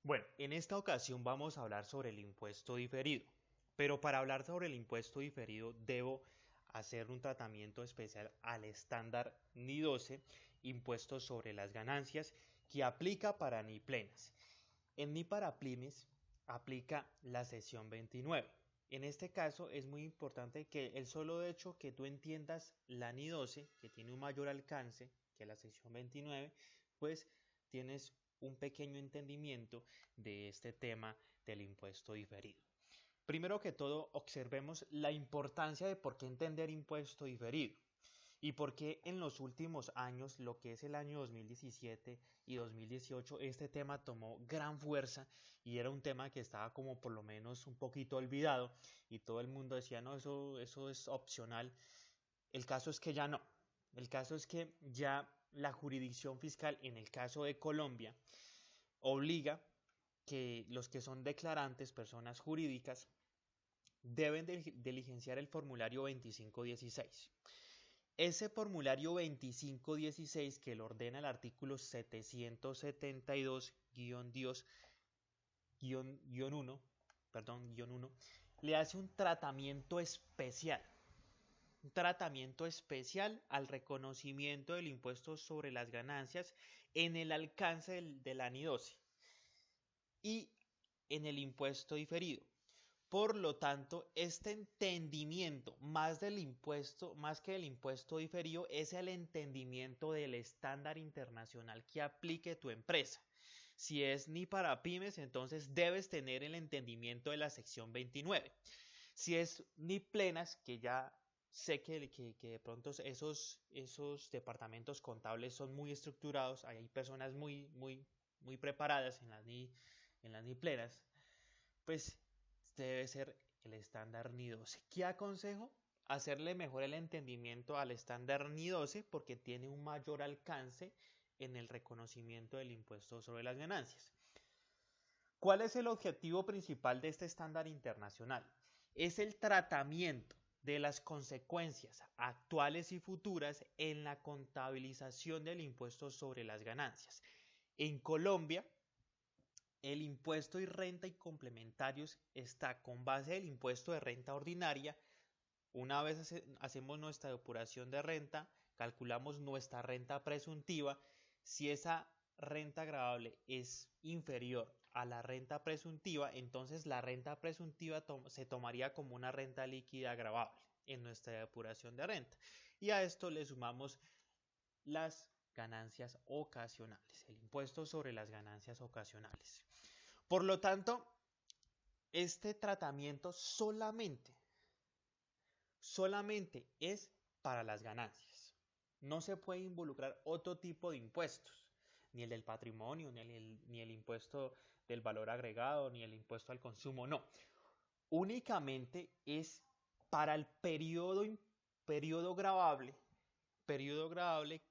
Bueno, en esta ocasión vamos a hablar sobre el impuesto diferido, pero para hablar sobre el impuesto diferido debo hacer un tratamiento especial al estándar NI 12, impuesto sobre las ganancias, que aplica para NI plenas. En NI para pymes aplica la sección 29. En este caso es muy importante que el solo hecho que tú entiendas la NI 12, que tiene un mayor alcance que la sección 29, pues tienes un pequeño entendimiento de este tema del impuesto diferido. Primero que todo, observemos la importancia de por qué entender impuesto diferido y por qué en los últimos años, lo que es el año 2017 y 2018, este tema tomó gran fuerza y era un tema que estaba como por lo menos un poquito olvidado y todo el mundo decía, no, eso es opcional. El caso es que ya no. El caso es que ya la jurisdicción fiscal, en el caso de Colombia, obliga que los que son declarantes, personas jurídicas, deben diligenciar el formulario 2516. Ese formulario 2516 que lo ordena el artículo 772-1, le hace un tratamiento especial al reconocimiento del impuesto sobre las ganancias en el alcance del ANI 12 y en el impuesto diferido. Por lo tanto, este entendimiento más del impuesto, más que del impuesto diferido, es el entendimiento del estándar internacional que aplique tu empresa. Si es ni para pymes, entonces debes tener el entendimiento de la sección 29. Si es ni plenas, que ya sé que de pronto esos departamentos contables son muy estructurados, hay personas muy preparadas en las ni plenas, pues debe ser el estándar NI 12. ¿Qué aconsejo? Hacerle mejor el entendimiento al estándar NI 12 porque tiene un mayor alcance en el reconocimiento del impuesto sobre las ganancias. ¿Cuál es el objetivo principal de este estándar internacional? Es el tratamiento de las consecuencias actuales y futuras en la contabilización del impuesto sobre las ganancias. En Colombia, el impuesto y renta y complementarios está con base del impuesto de renta ordinaria. Una vez hacemos nuestra depuración de renta, calculamos nuestra renta presuntiva. Si esa renta gravable es inferior a la renta presuntiva, entonces la renta presuntiva se tomaría como una renta líquida gravable en nuestra depuración de renta. Y a esto le sumamos las ganancias ocasionales, el impuesto sobre las ganancias ocasionales. Por lo tanto, este tratamiento solamente es para las ganancias. No se puede involucrar otro tipo de impuestos, ni el del patrimonio, ni el impuesto del valor agregado, ni el impuesto al consumo, no. Únicamente es para el periodo gravable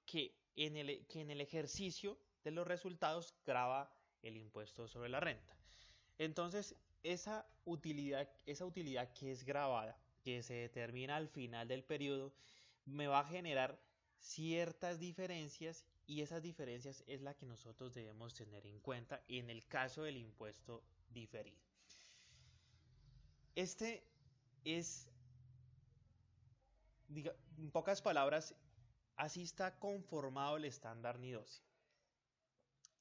que en el ejercicio de los resultados grava el impuesto sobre la renta. Entonces, esa utilidad que es grabada, que se determina al final del periodo, me va a generar ciertas diferencias y esas diferencias es la que nosotros debemos tener en cuenta en el caso del impuesto diferido. Este es, en pocas palabras, así está conformado el estándar NI 12.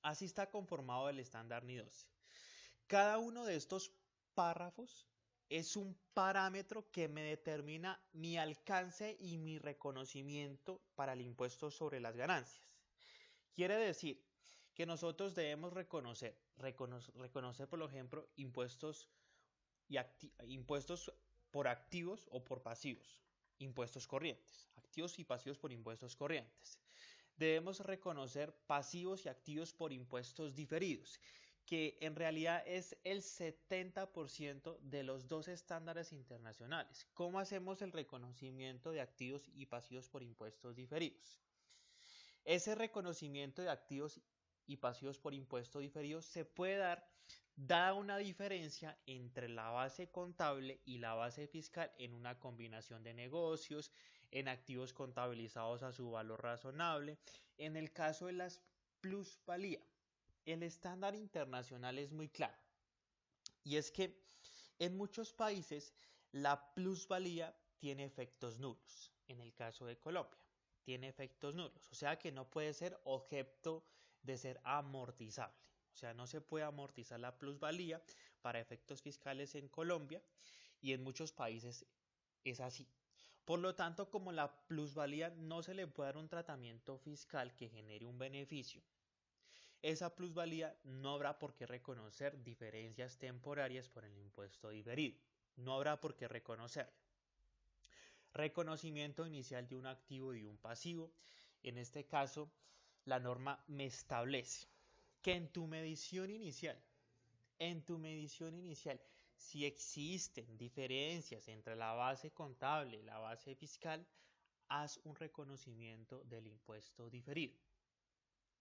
Así está conformado el estándar NI 12. Cada uno de estos párrafos es un parámetro que me determina mi alcance y mi reconocimiento para el impuesto sobre las ganancias. Quiere decir que nosotros debemos reconocer por ejemplo, impuestos por activos o por pasivos, impuestos corrientes, activos y pasivos por impuestos corrientes. Debemos reconocer pasivos y activos por impuestos diferidos, que en realidad es el 70% de los dos estándares internacionales. ¿Cómo hacemos el reconocimiento de activos y pasivos por impuestos diferidos? Ese reconocimiento de activos y pasivos por impuesto diferido se puede dar dada una diferencia entre la base contable y la base fiscal en una combinación de negocios, en activos contabilizados a su valor razonable, en el caso de las plusvalía. El estándar internacional es muy claro y es que en muchos países la plusvalía tiene efectos nulos. En el caso de Colombia, tiene efectos nulos, o sea que no puede ser objeto de ser amortizable. O sea, no se puede amortizar la plusvalía para efectos fiscales en Colombia y en muchos países es así. Por lo tanto, como la plusvalía no se le puede dar un tratamiento fiscal que genere un beneficio, esa plusvalía no habrá por qué reconocer diferencias temporarias por el impuesto diferido. No habrá por qué reconocer. Reconocimiento inicial de un activo y de un pasivo. En este caso, la norma me establece que en tu medición inicial, si existen diferencias entre la base contable y la base fiscal, haz un reconocimiento del impuesto diferido.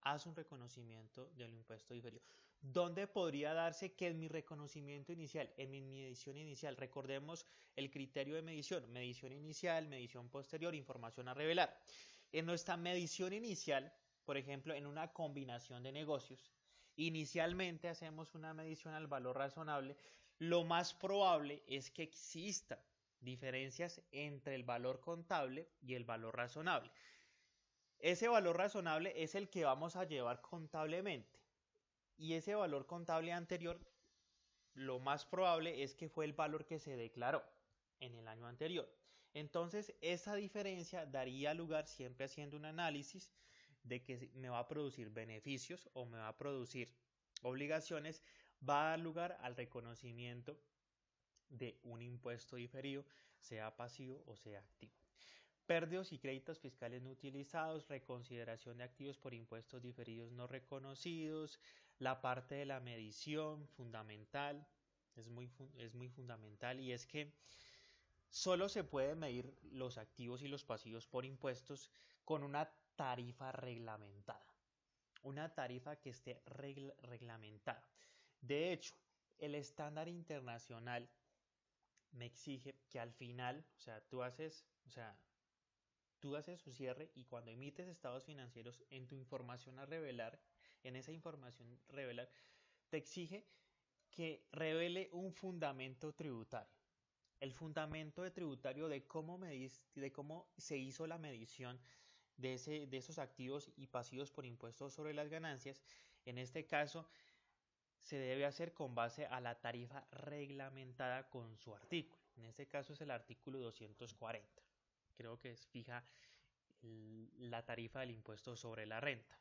Haz un reconocimiento del impuesto diferido. ¿Dónde podría darse que en mi reconocimiento inicial, en mi medición inicial, recordemos el criterio de medición, medición inicial, medición posterior, información a revelar? En nuestra medición inicial, por ejemplo, en una combinación de negocios, inicialmente hacemos una medición al valor razonable, lo más probable es que exista diferencias entre el valor contable y el valor razonable. Ese valor razonable es el que vamos a llevar contablemente. Y ese valor contable anterior, lo más probable es que fue el valor que se declaró en el año anterior. Entonces, esa diferencia daría lugar, siempre haciendo un análisis de que me va a producir beneficios o me va a producir obligaciones, va a dar lugar al reconocimiento de un impuesto diferido, sea pasivo o sea activo. Pérdidos y créditos fiscales no utilizados, reconsideración de activos por impuestos diferidos no reconocidos, la parte de la medición fundamental, es muy fundamental y es que solo se puede medir los activos y los pasivos por impuestos con una tarifa reglamentada, una tarifa que esté reglamentada. De hecho, el estándar internacional me exige que al final, tú haces su cierre y cuando emites estados financieros en tu información a revelar, en esa información revelar, te exige que revele un fundamento tributario. El fundamento de tributario de cómo se hizo la medición de esos activos y pasivos por impuestos sobre las ganancias. En este caso, se debe hacer con base a la tarifa reglamentada con su artículo. En este caso es el artículo 240. Creo que fija la tarifa del impuesto sobre la renta.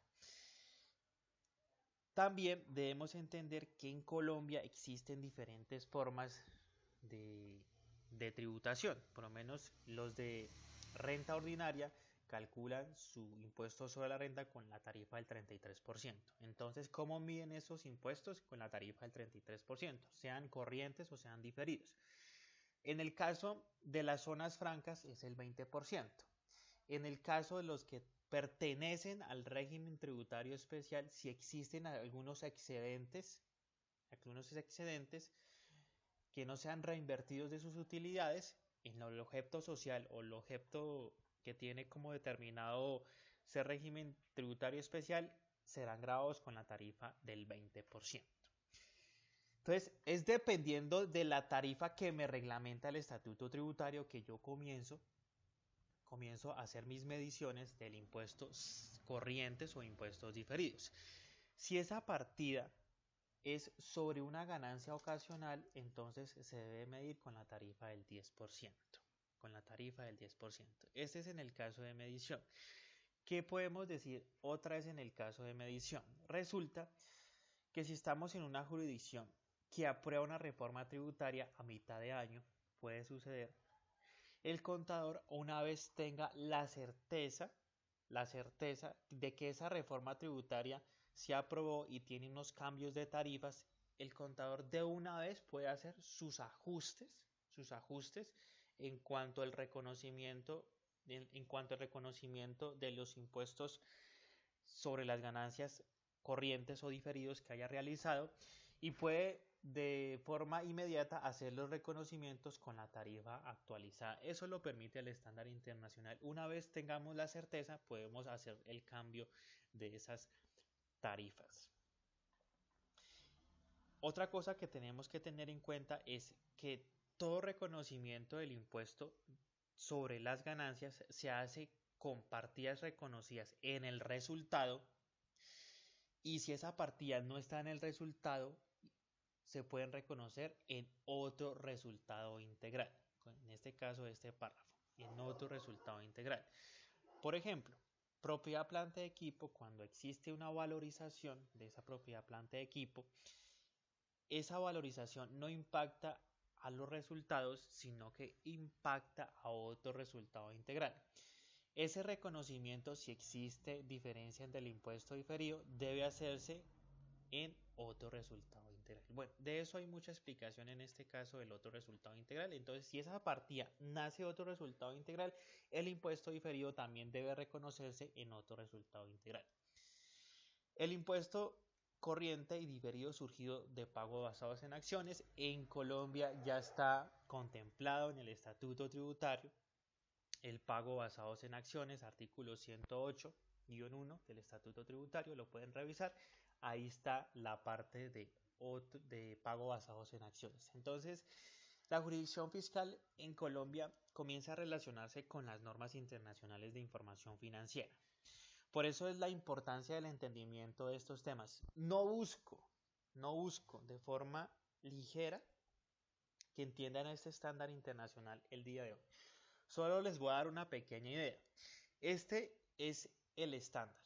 También debemos entender que en Colombia existen diferentes formas de, de tributación. Por lo menos los de renta ordinaria calculan su impuesto sobre la renta con la tarifa del 33%. Entonces, ¿cómo miden esos impuestos? Con la tarifa del 33%, sean corrientes o sean diferidos. En el caso de las zonas francas es el 20%. En el caso de los que pertenecen al régimen tributario especial, si existen algunos excedentes que no sean reinvertidos de sus utilidades en el objeto social o el objeto que tiene como determinado ser régimen tributario especial, serán grabados con la tarifa del 20%. Entonces, es dependiendo de la tarifa que me reglamenta el estatuto tributario que yo comienzo a hacer mis mediciones del impuestos corrientes o impuestos diferidos. Si esa partida es sobre una ganancia ocasional, entonces se debe medir con la tarifa del 10%. Con la tarifa del 10%. Este es en el caso de medición. ¿Qué podemos decir otra vez en el caso de medición? Resulta que si estamos en una jurisdicción que aprueba una reforma tributaria a mitad de año, puede suceder el contador una vez tenga la certeza de que esa reforma tributaria se aprobó y tiene unos cambios de tarifas, el contador de una vez puede hacer sus ajustes en cuanto al reconocimiento, en cuanto al reconocimiento de los impuestos sobre las ganancias corrientes o diferidos que haya realizado y puede de forma inmediata hacer los reconocimientos con la tarifa actualizada. Eso lo permite el estándar internacional. Una vez tengamos la certeza, podemos hacer el cambio de esas tarifas. Otra cosa que tenemos que tener en cuenta es que todo reconocimiento del impuesto sobre las ganancias se hace con partidas reconocidas en el resultado, y si esa partida no está en el resultado, se pueden reconocer en otro resultado integral. En este caso, este párrafo, en otro resultado integral. Por ejemplo, propiedad planta de equipo, cuando existe una valorización de esa propiedad planta de equipo, esa valorización no impacta a los resultados, sino que impacta a otro resultado integral. Ese reconocimiento, si existe diferencia entre el impuesto diferido, debe hacerse en otro resultado integral. Bueno, de eso hay mucha explicación en este caso del otro resultado integral. Entonces, si esa partida nace otro resultado integral, el impuesto diferido también debe reconocerse en otro resultado integral. El impuesto corriente y diferido surgido de pago basados en acciones en Colombia ya está contemplado en el Estatuto Tributario. El pago basados en acciones, artículo 108-1 del Estatuto Tributario, lo pueden revisar. Ahí está la parte de pago basados en acciones. Entonces, la jurisdicción fiscal en Colombia comienza a relacionarse con las normas internacionales de información financiera. Por eso es la importancia del entendimiento de estos temas. No busco de forma ligera que entiendan este estándar internacional el día de hoy. Solo les voy a dar una pequeña idea. Este es el estándar.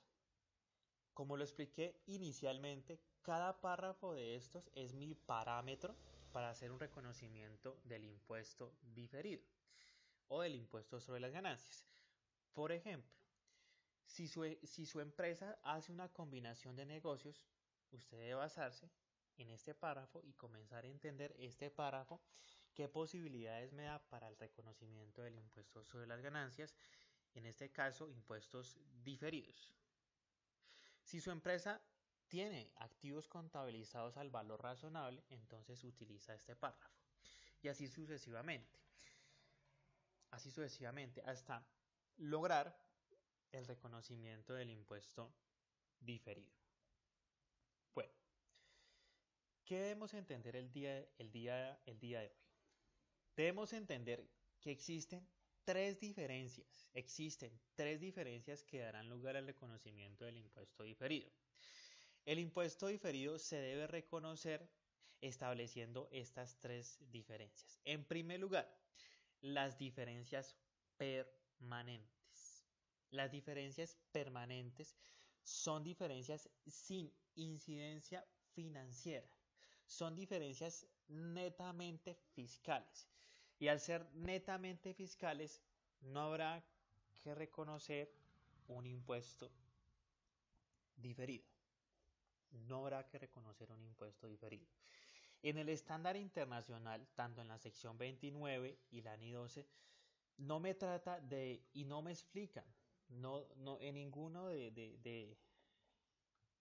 Como lo expliqué inicialmente, cada párrafo de estos es mi parámetro para hacer un reconocimiento del impuesto diferido o del impuesto sobre las ganancias. Por ejemplo, si su empresa hace una combinación de negocios, usted debe basarse en este párrafo y comenzar a entender este párrafo, qué posibilidades me da para el reconocimiento del impuesto sobre las ganancias, en este caso impuestos diferidos. Si su empresa tiene activos contabilizados al valor razonable, entonces utiliza este párrafo. Y así sucesivamente. Así sucesivamente hasta lograr el reconocimiento del impuesto diferido. Bueno, ¿qué debemos entender el día de hoy? Debemos entender que existen tres diferencias que darán lugar al reconocimiento del impuesto diferido. El impuesto diferido se debe reconocer estableciendo estas tres diferencias. En primer lugar, las diferencias permanentes. Las diferencias permanentes son diferencias sin incidencia financiera. Son diferencias netamente fiscales. Y al ser netamente fiscales, no habrá que reconocer un impuesto diferido. No habrá que reconocer un impuesto diferido. En el estándar internacional, tanto en la sección 29 y la ANI 12, no me trata de, y no me explican, en ninguno de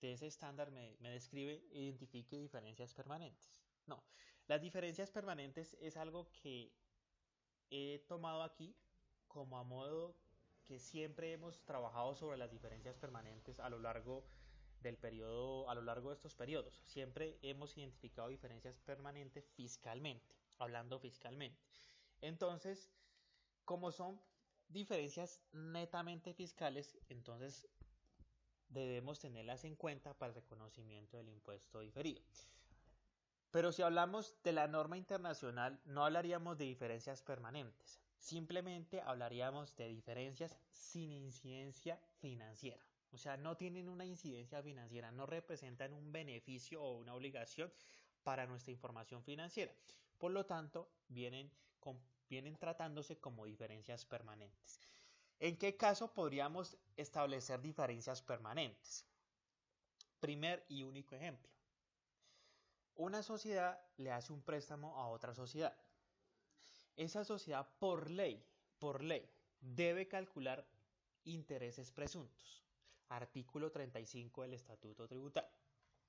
ese estándar me describe, identifique diferencias permanentes. No, las diferencias permanentes es algo que he tomado aquí como a modo que siempre hemos trabajado sobre las diferencias permanentes a lo largo del periodo, a lo largo de estos periodos. Siempre hemos identificado diferencias permanentes fiscalmente, hablando fiscalmente. Entonces, como son diferencias netamente fiscales, entonces debemos tenerlas en cuenta para el reconocimiento del impuesto diferido. Pero si hablamos de la norma internacional, no hablaríamos de diferencias permanentes, simplemente hablaríamos de diferencias sin incidencia financiera. O sea, no tienen una incidencia financiera, no representan un beneficio o una obligación para nuestra información financiera. Por lo tanto, vienen tratándose como diferencias permanentes. ¿En qué caso podríamos establecer diferencias permanentes? Primer y único ejemplo. Una sociedad le hace un préstamo a otra sociedad. Esa sociedad por ley, debe calcular intereses presuntos. Artículo 35 del Estatuto Tributario.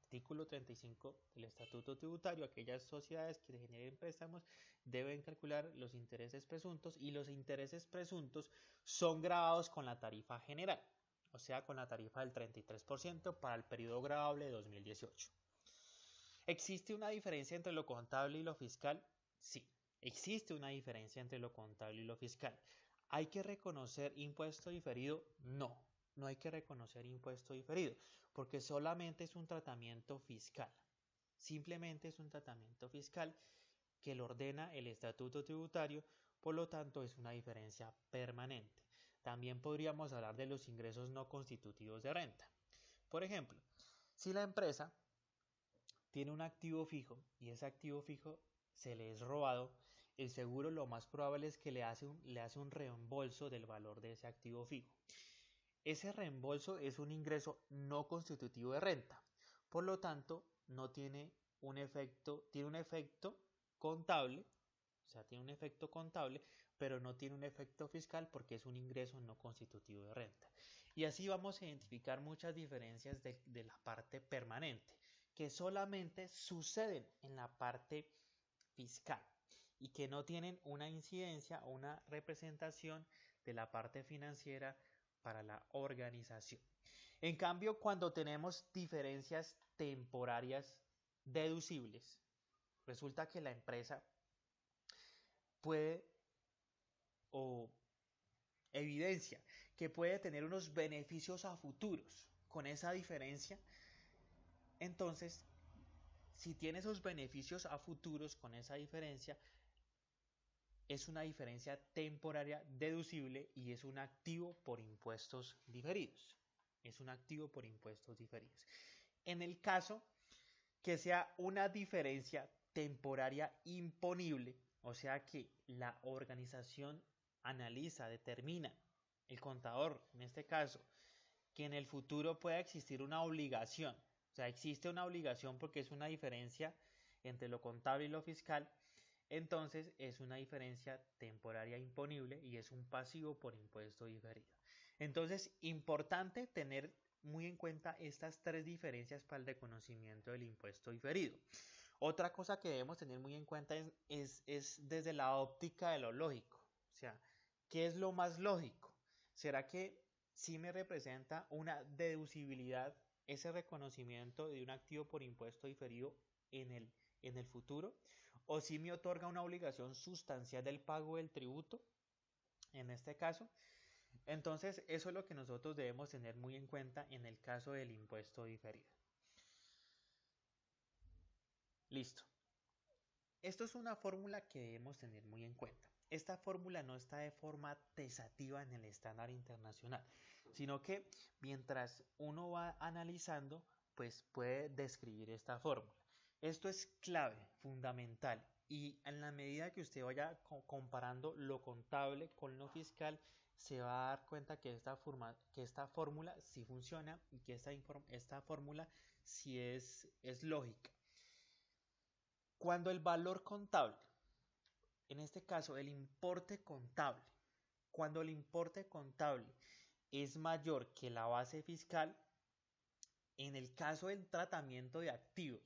Artículo 35 del Estatuto Tributario. Aquellas sociedades que generen préstamos deben calcular los intereses presuntos, y los intereses presuntos son gravados con la tarifa general, o sea, con la tarifa del 33% para el periodo gravable de 2018. ¿Existe una diferencia entre lo contable y lo fiscal? Sí, existe una diferencia entre lo contable y lo fiscal. ¿Hay que reconocer impuesto diferido? No, no hay que reconocer impuesto diferido, porque solamente es un tratamiento fiscal. Simplemente es un tratamiento fiscal que lo ordena el estatuto tributario, por lo tanto es una diferencia permanente. También podríamos hablar de los ingresos no constitutivos de renta. Por ejemplo, si la empresa tiene un activo fijo y ese activo fijo se le es robado, el seguro lo más probable es que le hace un reembolso del valor de ese activo fijo. Ese reembolso es un ingreso no constitutivo de renta, por lo tanto no tiene tiene un efecto contable, o sea, tiene un efecto contable, pero no tiene un efecto fiscal porque es un ingreso no constitutivo de renta. Y así vamos a identificar muchas diferencias de la parte permanente, que solamente suceden en la parte fiscal y que no tienen una incidencia o una representación de la parte financiera para la organización. En cambio, cuando tenemos diferencias temporarias deducibles, resulta que la empresa puede o evidencia que puede tener unos beneficios a futuros con esa diferencia. Entonces, si tiene esos beneficios a futuros con esa diferencia, es una diferencia temporaria deducible y es un activo por impuestos diferidos. Es un activo por impuestos diferidos. En el caso que sea una diferencia temporaria imponible, o sea que la organización analiza, determina, el contador en este caso, que en el futuro pueda existir una obligación, o sea, existe una obligación porque es una diferencia entre lo contable y lo fiscal, entonces es una diferencia temporaria imponible y es un pasivo por impuesto diferido. Entonces, importante tener muy en cuenta estas tres diferencias para el reconocimiento del impuesto diferido. Otra cosa que debemos tener muy en cuenta es desde la óptica de lo lógico. O sea, ¿qué es lo más lógico? ¿Será que sí me representa una deducibilidad ese reconocimiento de un activo por impuesto diferido en el futuro? ¿O si me otorga una obligación sustancial del pago del tributo? En este caso, entonces eso es lo que nosotros debemos tener muy en cuenta en el caso del impuesto diferido. Listo. Esto es una fórmula que debemos tener muy en cuenta. Esta fórmula no está de forma taxativa en el estándar internacional, sino que mientras uno va analizando, pues puede describir esta fórmula. Esto es clave, fundamental, y en la medida que usted vaya comparando lo contable con lo fiscal, se va a dar cuenta que esta fórmula sí funciona y que esta fórmula sí es lógica. Cuando el valor contable, en este caso el importe contable, cuando el importe contable es mayor que la base fiscal, en el caso del tratamiento de activos,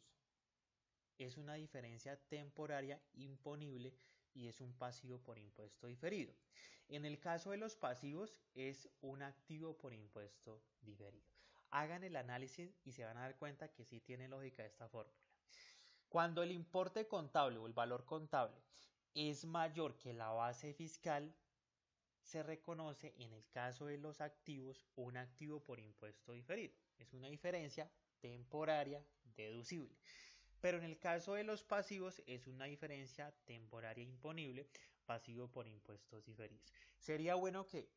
es una diferencia temporaria imponible y es un pasivo por impuesto diferido. En el caso de los pasivos, es un activo por impuesto diferido. Hagan el análisis y se van a dar cuenta que sí tiene lógica esta fórmula. Cuando el importe contable o el valor contable es mayor que la base fiscal, se reconoce en el caso de los activos un activo por impuesto diferido. Es una diferencia temporaria deducible. Pero en el caso de los pasivos es una diferencia temporaria imponible, pasivo por impuestos diferidos. Sería bueno que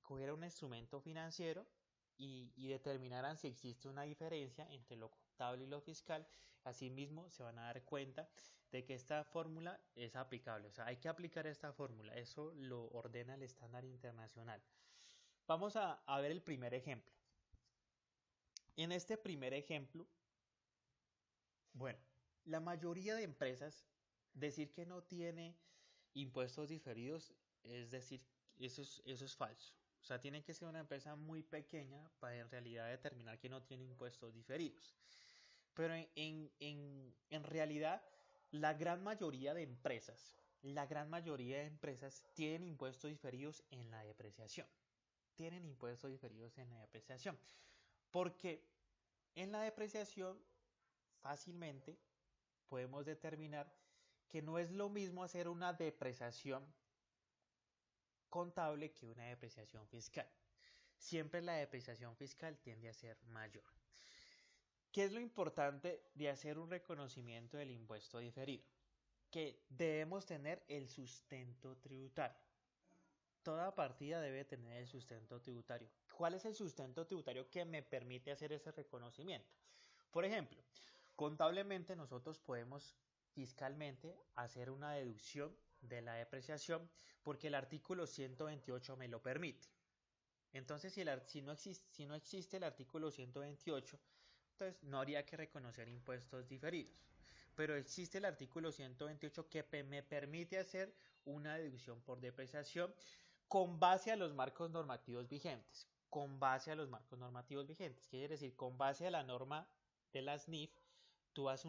cogiera un instrumento financiero y determinaran si existe una diferencia entre lo contable y lo fiscal. Asimismo, se van a dar cuenta de que esta fórmula es aplicable. O sea, hay que aplicar esta fórmula. Eso lo ordena el estándar internacional. Vamos a ver el primer ejemplo. En este primer ejemplo, bueno, la mayoría de empresas decir que no tiene impuestos diferidos, es decir, eso es falso. O sea, tiene que ser una empresa muy pequeña para en realidad determinar que no tiene impuestos diferidos. Pero en realidad, la gran mayoría de empresas tienen impuestos diferidos en la depreciación. Tienen impuestos diferidos en la depreciación. Porque en la depreciación fácilmente podemos determinar que no es lo mismo hacer una depreciación contable que una depreciación fiscal. Siempre la depreciación fiscal tiende a ser mayor. ¿Qué es lo importante de hacer un reconocimiento del impuesto diferido? Que debemos tener el sustento tributario. Toda partida debe tener el sustento tributario. ¿Cuál es el sustento tributario que me permite hacer ese reconocimiento? Por ejemplo, contablemente nosotros podemos fiscalmente hacer una deducción de la depreciación porque el artículo 128 me lo permite. Entonces, si no existe el artículo 128, entonces no habría que reconocer impuestos diferidos. Pero existe el artículo 128 que me permite hacer una deducción por depreciación con base a los marcos normativos vigentes. Con base a los marcos normativos vigentes. Quiere decir, con base a la norma de las NIF, tú haz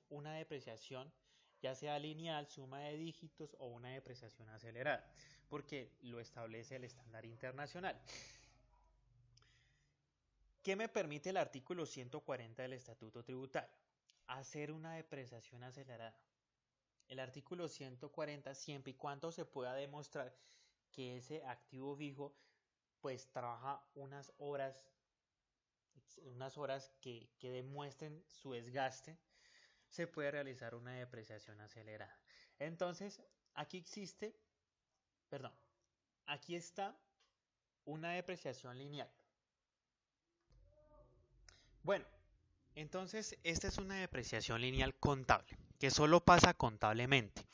una depreciación, ya sea lineal, suma de dígitos o una depreciación acelerada, porque lo establece el estándar internacional. ¿Qué me permite el artículo 140 del Estatuto Tributario? Hacer una depreciación acelerada. El artículo 140, siempre y cuando se pueda demostrar que ese activo fijo pues trabaja unas horas que demuestren su desgaste, se puede realizar una depreciación acelerada. Entonces, aquí está una depreciación lineal. Bueno, entonces esta es una depreciación lineal contable, que solo pasa contablemente.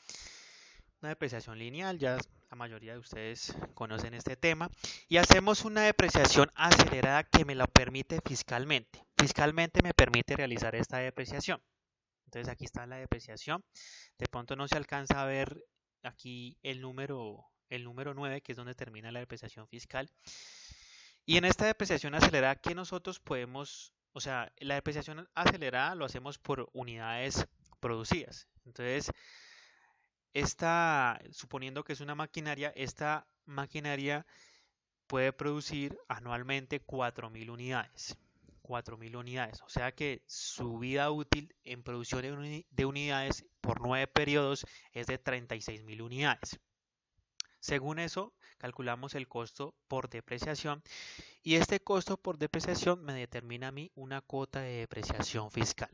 Una depreciación lineal, ya la mayoría de ustedes conocen este tema, y hacemos una depreciación acelerada que me la permite fiscalmente. Fiscalmente me permite realizar esta depreciación. Entonces aquí está la depreciación. De pronto no se alcanza a ver aquí el número 9, que es donde termina la depreciación fiscal. Y en esta depreciación acelerada, ¿qué nosotros podemos, o sea, la depreciación acelerada lo hacemos por unidades producidas? Entonces, suponiendo que es una maquinaria, esta maquinaria puede producir anualmente 4.000 unidades. 4.000 unidades, o sea que su vida útil en producción de unidades por 9 periodos es de 36.000 unidades. Según eso, calculamos el costo por depreciación y este costo por depreciación me determina a mí una cuota de depreciación fiscal.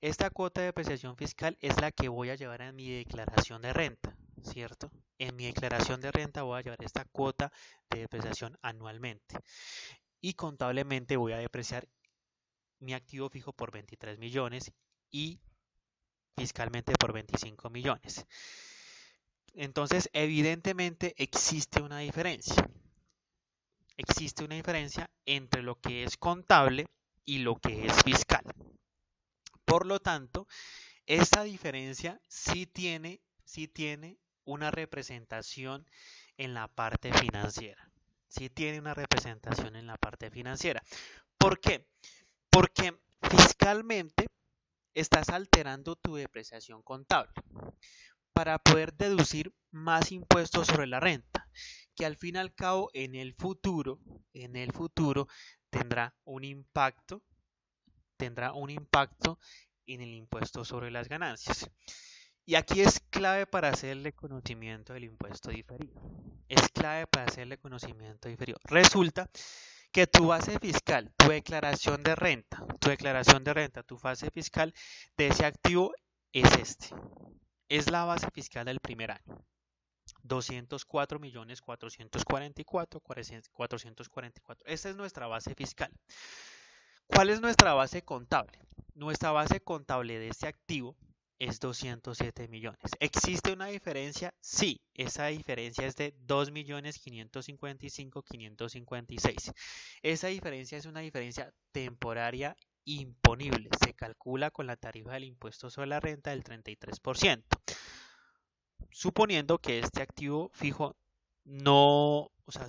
Esta cuota de depreciación fiscal es la que voy a llevar en mi declaración de renta, ¿cierto? En mi declaración de renta voy a llevar esta cuota de depreciación anualmente y contablemente voy a depreciar mi activo fijo por 23 millones y fiscalmente por 25 millones. Entonces, evidentemente existe una diferencia. Existe una diferencia entre lo que es contable y lo que es fiscal. Por lo tanto, esta diferencia sí tiene una representación en la parte financiera. Sí tiene una representación en la parte financiera. ¿Por qué? Porque fiscalmente estás alterando tu depreciación contable para poder deducir más impuestos sobre la renta, que al fin y al cabo en el futuro tendrá un impacto en el impuesto sobre las ganancias. Y aquí es clave para hacerle conocimiento del impuesto diferido. Es clave para hacerle conocimiento diferido. Resulta que tu base fiscal, tu declaración de renta, tu base fiscal de ese activo es es la base fiscal del primer año. 204.444.444. Esta es nuestra base fiscal. ¿Cuál es nuestra base contable? Nuestra base contable de este activo es 207 millones. ¿Existe una diferencia? Sí, esa diferencia es de 2.555.556. Esa diferencia es una diferencia temporaria imponible. Se calcula con la tarifa del impuesto sobre la renta del 33%. Suponiendo que este activo fijo no se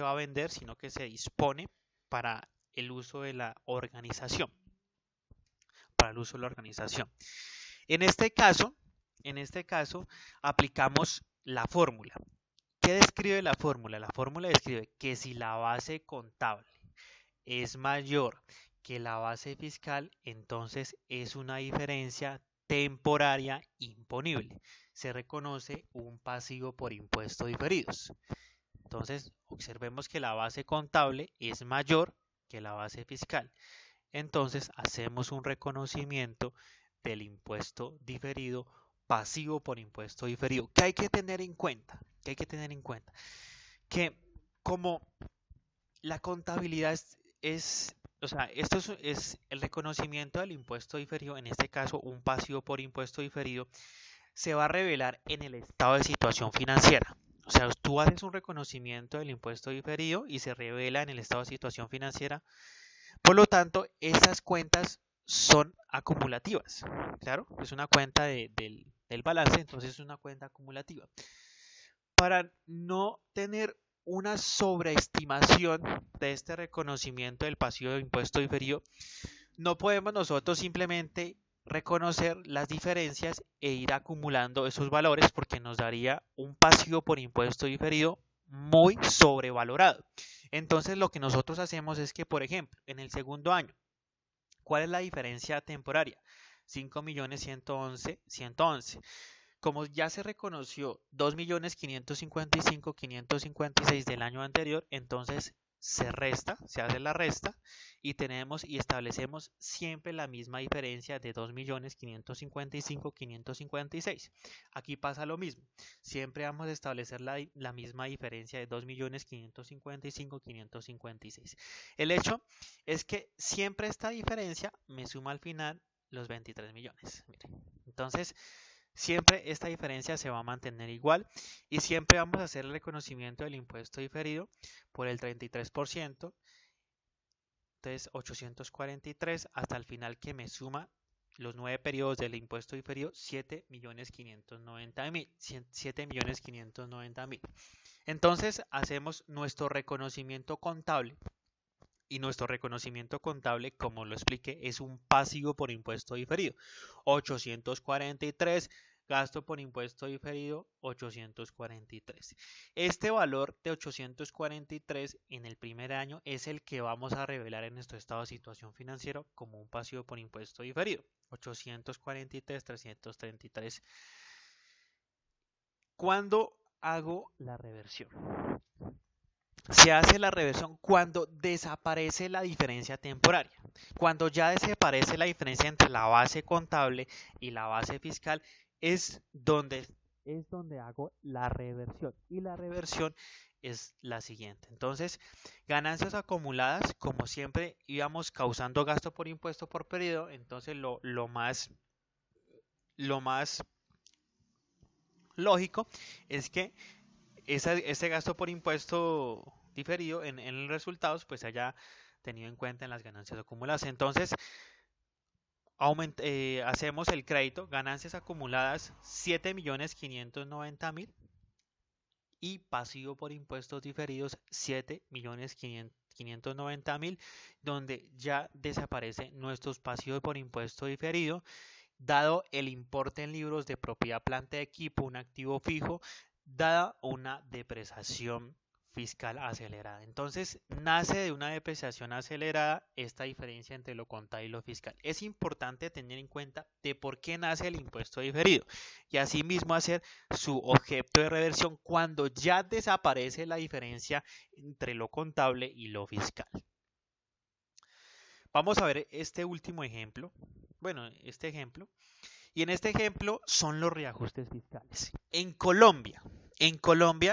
va a vender, sino que se dispone para el uso de la organización. En este caso, aplicamos la fórmula. ¿Qué describe la fórmula? La fórmula describe que si la base contable es mayor que la base fiscal, entonces es una diferencia temporaria imponible. Se reconoce un pasivo por impuestos diferidos. Entonces, observemos que la base contable es mayor que la base fiscal. Entonces, hacemos un reconocimiento del impuesto diferido, pasivo por impuesto diferido. ¿Qué hay que tener en cuenta? ¿Qué hay que tener en cuenta? Que como la contabilidad o sea, es el reconocimiento del impuesto diferido, en este caso un pasivo por impuesto diferido, se va a revelar en el estado de situación financiera. O sea, tú haces un reconocimiento del impuesto diferido y se revela en el estado de situación financiera. Por lo tanto, esas cuentas son acumulativas. Claro, es una cuenta del balance, entonces es una cuenta acumulativa. Para no tener una sobreestimación de este reconocimiento del pasivo de impuesto diferido, no podemos nosotros simplemente reconocer las diferencias e ir acumulando esos valores porque nos daría un pasivo por impuesto diferido muy sobrevalorado. Entonces lo que nosotros hacemos es que, por ejemplo, en el segundo año, ¿cuál es la diferencia temporaria? 5.111.111. Como ya se reconoció 2.555.556 del año anterior, entonces se resta, se hace la resta y tenemos y establecemos siempre la misma diferencia de 2.555.556. Aquí pasa lo mismo, siempre vamos a establecer la misma diferencia de 2.555.556. El hecho es que siempre esta diferencia me suma al final los 23 millones. Miren. Entonces, siempre esta diferencia se va a mantener igual y siempre vamos a hacer el reconocimiento del impuesto diferido por el 33%. Entonces 843 hasta el final que me suma los 9 periodos del impuesto diferido, 7.590.000. 7.590.000. Entonces hacemos nuestro reconocimiento contable. Y nuestro reconocimiento contable, como lo expliqué, es un pasivo por impuesto diferido. 843, gasto por impuesto diferido, 843. Este valor de 843 en el primer año es el que vamos a revelar en nuestro estado de situación financiera como un pasivo por impuesto diferido. 843, 333. ¿Cuándo hago la reversión? Se hace la reversión cuando desaparece la diferencia temporaria. Cuando ya desaparece la diferencia entre la base contable y la base fiscal es donde hago la reversión. Y la reversión es la siguiente. Entonces, ganancias acumuladas, como siempre íbamos causando gasto por impuesto por periodo, entonces lo más lógico es que ese gasto por impuesto diferido en los resultados pues se haya tenido en cuenta en las ganancias acumuladas. Entonces, hacemos el crédito, ganancias acumuladas 7.590.000 y pasivo por impuestos diferidos 7.590.000, donde ya desaparece nuestros pasivos por impuesto diferido, dado el importe en libros de propiedad, planta de equipo, un activo fijo, dada una depreciación fiscal acelerada. Entonces, nace de una depreciación acelerada esta diferencia entre lo contable y lo fiscal. Es importante tener en cuenta de por qué nace el impuesto diferido y asimismo hacer su objeto de reversión cuando ya desaparece la diferencia entre lo contable y lo fiscal. Vamos a ver este último ejemplo. Bueno, este ejemplo. Y en este ejemplo son los reajustes fiscales. En Colombia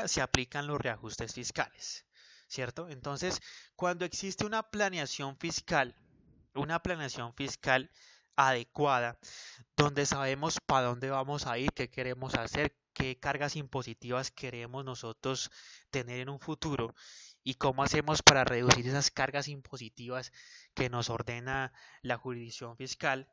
se aplican los reajustes fiscales, ¿cierto? Entonces, cuando existe una planeación fiscal adecuada, donde sabemos para dónde vamos a ir, qué queremos hacer, qué cargas impositivas queremos nosotros tener en un futuro y cómo hacemos para reducir esas cargas impositivas que nos ordena la jurisdicción fiscal.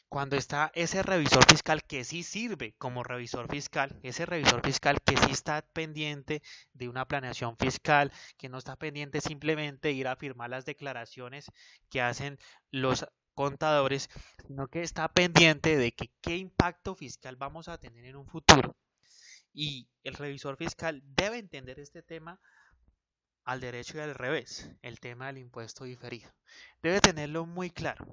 Cuando está ese revisor fiscal que sí sirve como revisor fiscal, ese revisor fiscal que sí está pendiente de una planeación fiscal, que no está pendiente simplemente de ir a firmar las declaraciones que hacen los contadores, sino que está pendiente de que qué impacto fiscal vamos a tener en un futuro. Y el revisor fiscal debe entender este tema al derecho y al revés, el tema del impuesto diferido. Debe tenerlo muy claro.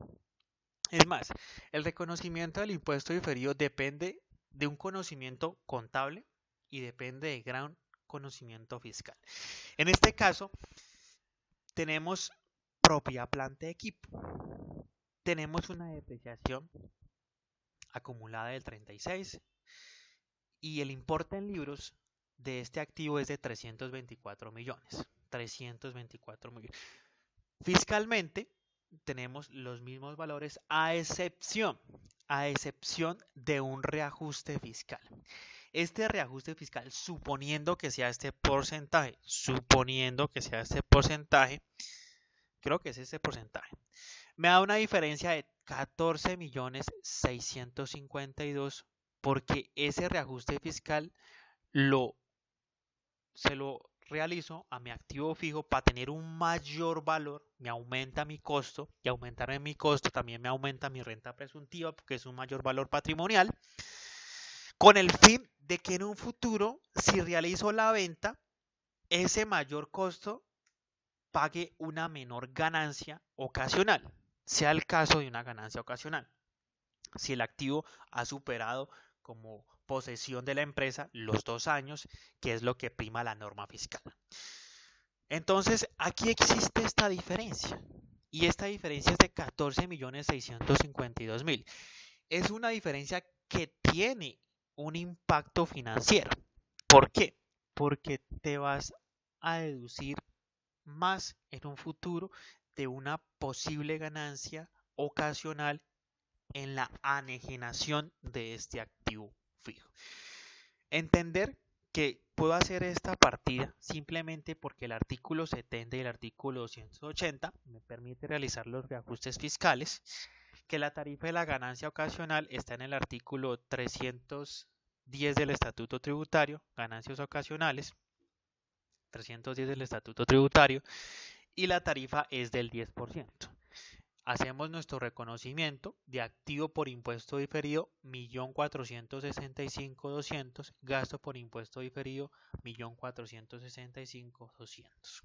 Es más, el reconocimiento del impuesto diferido depende de un conocimiento contable y depende de gran conocimiento fiscal. En este caso, tenemos propiedad, planta y equipo. Tenemos una depreciación acumulada del 36 y el importe en libros de este activo es de 324 millones. 324 millones. Fiscalmente tenemos los mismos valores a excepción de un reajuste fiscal. Este reajuste fiscal, suponiendo que sea este porcentaje, creo que es este porcentaje, me da una diferencia de 14 millones 652 porque ese reajuste fiscal lo se lo realizo a mi activo fijo para tener un mayor valor, me aumenta mi costo y aumentar mi costo también me aumenta mi renta presuntiva porque es un mayor valor patrimonial, con el fin de que en un futuro, si realizo la venta, ese mayor costo pague una menor ganancia ocasional, sea el caso de una ganancia ocasional. Si el activo ha superado como posesión de la empresa los 2 años, que es lo que prima la norma fiscal. Entonces, aquí existe esta diferencia. Y esta diferencia es de 14.652.000. Es una diferencia que tiene un impacto financiero. ¿Por qué? Porque te vas a deducir más en un futuro de una posible ganancia ocasional en la anejenación de este activo fijo. Entender que puedo hacer esta partida simplemente porque el artículo 70 y el artículo 280 me permite realizar los reajustes fiscales, que la tarifa de la ganancia ocasional está en el artículo 310 del Estatuto Tributario, ganancias ocasionales, 310 del Estatuto Tributario, y la tarifa es del 10%. Hacemos nuestro reconocimiento de activo por impuesto diferido 1.465.200, gasto por impuesto diferido 1.465.200.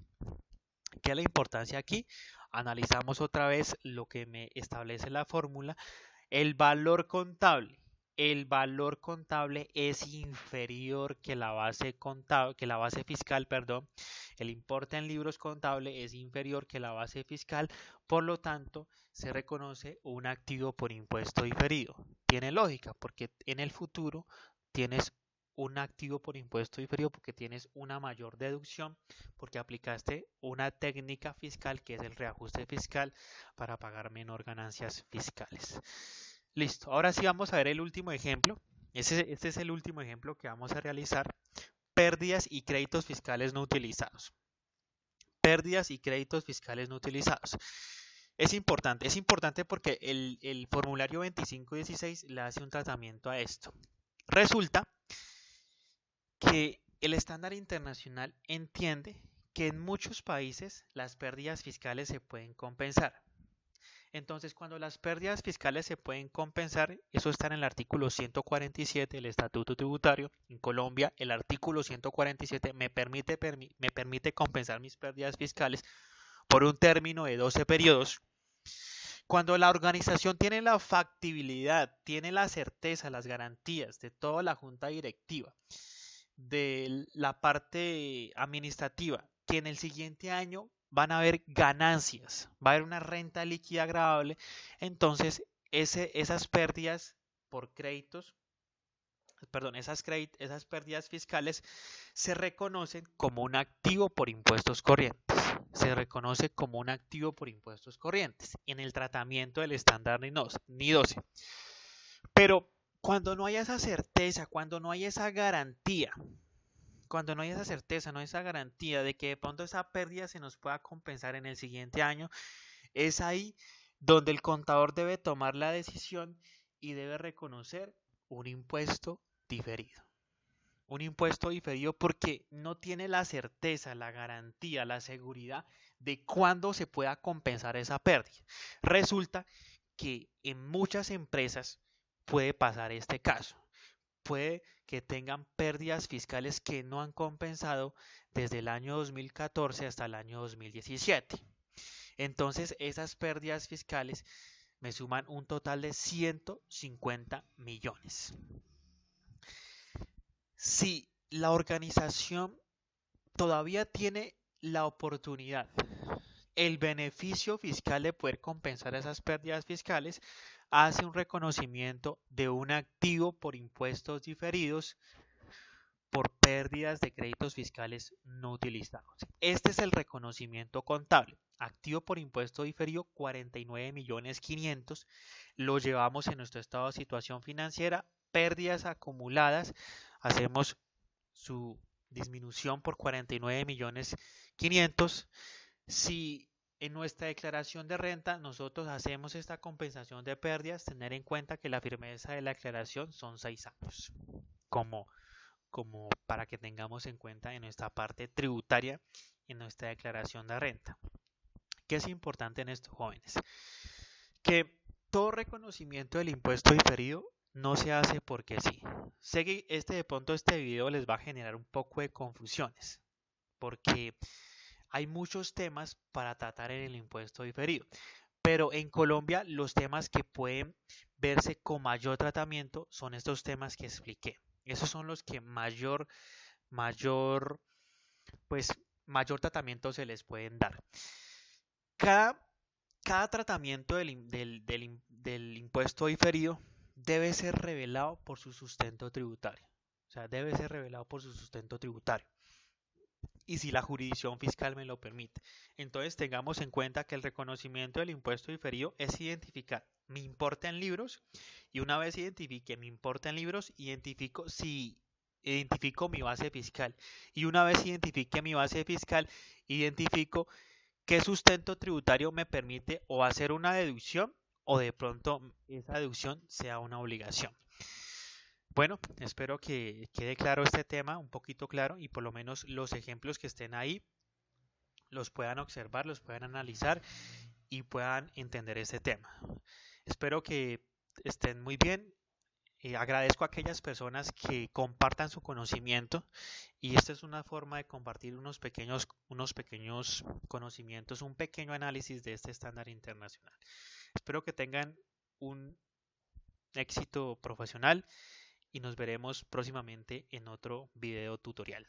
¿Qué es la importancia aquí? Analizamos otra vez lo que me establece la fórmula. El valor contable. El valor contable es inferior que la base contable, que la base fiscal, perdón. El importe en libros contable es inferior que la base fiscal, por lo tanto, se reconoce un activo por impuesto diferido. Tiene lógica, porque en el futuro tienes un activo por impuesto diferido porque tienes una mayor deducción, porque aplicaste una técnica fiscal que es el reajuste fiscal para pagar menor ganancias fiscales. Listo, ahora sí vamos a ver el último ejemplo. Este es el último ejemplo que vamos a realizar. Pérdidas y créditos fiscales no utilizados. Pérdidas y créditos fiscales no utilizados. Es importante porque el formulario 2516 le hace un tratamiento a esto. Resulta que el estándar internacional entiende que en muchos países las pérdidas fiscales se pueden compensar. Entonces, cuando las pérdidas fiscales se pueden compensar, eso está en el artículo 147 del Estatuto Tributario. En Colombia, el artículo 147 me permite compensar mis pérdidas fiscales por un término de 12 periodos. Cuando la organización tiene la factibilidad, tiene la certeza, las garantías de toda la junta directiva, de la parte administrativa, que en el siguiente año van a haber ganancias, va a haber una renta líquida agradable, entonces esas pérdidas por créditos, perdón, esas pérdidas fiscales se reconocen como un activo por impuestos corrientes. Se reconoce como un activo por impuestos corrientes en el tratamiento del estándar NI 12. Pero cuando no hay esa certeza, cuando no hay esa garantía, cuando no hay esa certeza, no hay esa garantía de que de pronto esa pérdida se nos pueda compensar en el siguiente año, es ahí donde el contador debe tomar la decisión y debe reconocer un impuesto diferido. Un impuesto diferido porque no tiene la certeza, la garantía, la seguridad de cuándo se pueda compensar esa pérdida. Resulta que en muchas empresas puede pasar este caso. puede que tengan pérdidas fiscales que no han compensado desde el año 2014 hasta el año 2017. Entonces, esas pérdidas fiscales me suman un total de 150 millones. Si la organización todavía tiene la oportunidad, el beneficio fiscal de poder compensar esas pérdidas fiscales, hace un reconocimiento de un activo por impuestos diferidos por pérdidas de créditos fiscales no utilizados. Este es el reconocimiento contable. Activo por impuesto diferido, 49.500.000. Lo llevamos en nuestro estado de situación financiera. Pérdidas acumuladas. Hacemos su disminución por 49.500.000. Si en nuestra declaración de renta nosotros hacemos esta compensación de pérdidas, tener en cuenta que la firmeza de la declaración son 6 años. Como para que tengamos en cuenta en nuestra parte tributaria y en nuestra declaración de renta. ¿Qué es importante en esto, jóvenes? Que todo reconocimiento del impuesto diferido no se hace porque sí. Sé que de pronto este video les va a generar un poco de confusiones, porque hay muchos temas para tratar en el impuesto diferido. Pero en Colombia los temas que pueden verse con mayor tratamiento son estos temas que expliqué. Esos son los que mayor, pues, mayor tratamiento se les pueden dar. Cada, cada tratamiento del impuesto diferido debe ser revelado por su sustento tributario. O sea, debe ser revelado por su sustento tributario. Y si la jurisdicción fiscal me lo permite. Entonces tengamos en cuenta que el reconocimiento del impuesto diferido es identificar mi importe en libros, y una vez identifique mi importe en libros, identifico mi base fiscal, y una vez identifique mi base fiscal, identifico qué sustento tributario me permite o hacer una deducción o de pronto esa deducción sea una obligación. Bueno, espero que quede claro este tema, un poquito claro, y por lo menos los ejemplos que estén ahí los puedan observar, los puedan analizar y puedan entender este tema. Espero que estén muy bien. Agradezco a aquellas personas que compartan su conocimiento, y esta es una forma de compartir unos pequeños conocimientos, un pequeño análisis de este estándar internacional. Espero que tengan un éxito profesional y nos veremos próximamente en otro video tutorial.